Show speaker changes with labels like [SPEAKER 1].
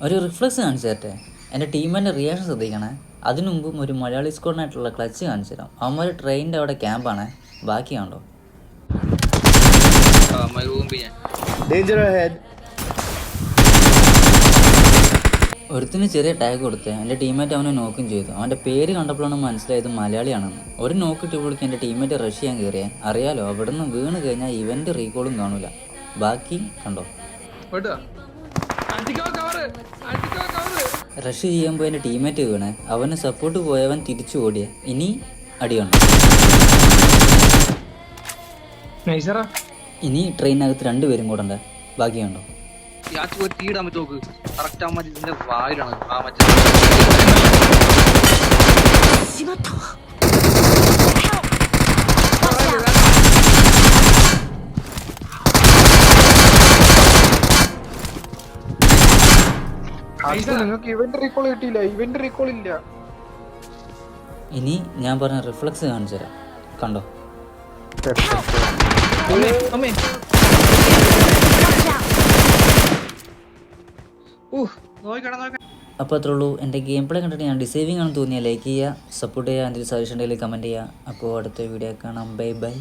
[SPEAKER 1] ഒരു റിഫ്ലക്സ് കാണിച്ചു തരട്ടെ. എൻ്റെ ടീമിൻ്റെ റിയാക്ഷൻ ശ്രദ്ധിക്കണേ. അതിനു മുമ്പും ഒരു മലയാളി സ്ക്വാഡിനായിട്ടുള്ള ക്ലച്ച് കാണിച്ചു തരാം. അവന്മാർ ട്രെയിനിൻ്റെ അവിടെ ക്യാമ്പാണ്. ബാക്കി കണ്ടോ. ഒരുത്തിന് ചെറിയ ടാഗ് കൊടുത്ത് എൻ്റെ ടീമേറ്റ് അവനെ നോക്കും ചെയ്തു. അവൻ്റെ പേര് കണ്ടപ്പോഴാണ് മനസ്സിലായത് മലയാളിയാണെന്ന്. ഒരു നോക്കിട്ട് വിളിക്ക് എൻ്റെ ടീമേറ്റ് റഷ് ചെയ്യാൻ കയറിയാൽ അറിയാലോ, അവിടെ നിന്ന് വീണ് കഴിഞ്ഞാൽ ഇവൻ്റെ റീകോളും കാണൂല. ബാക്കി കണ്ടോ. റഷ് ചെയ്യുമ്പോൾ എൻ്റെ ടീമേറ്റ് വീണേ. അവന് സപ്പോർട്ട് പോയവൻ തിരിച്ചു ഓടിയ. ഇനി അടിയുണ്ട്. ഇനി ട്രെയിനകത്ത് 2 പേരും കൂടെ ഉണ്ട്. ബാക്കി കണ്ടോ. ഇനി ഞാൻ പറഞ്ഞ റിഫ്ലക്സ് കാണിച്ചു തരാം. കണ്ടോ. അപ്പോൾ അത്രേ ഉള്ളൂ. എൻ്റെ ഗെയിം പ്ലേ കണ്ടിട്ട് ഞാൻ ഡിസേവിംഗ് ആണെന്ന് തോന്നിയാൽ ലൈക്ക് ചെയ്യുക, സപ്പോർട്ട് ചെയ്യുക, എന്തെങ്കിലും സജഷൻ ഉണ്ടെങ്കിൽ കമൻറ്റ് ചെയ്യുക. അപ്പോൾ അടുത്ത വീഡിയോ കാണാം. Bye bye.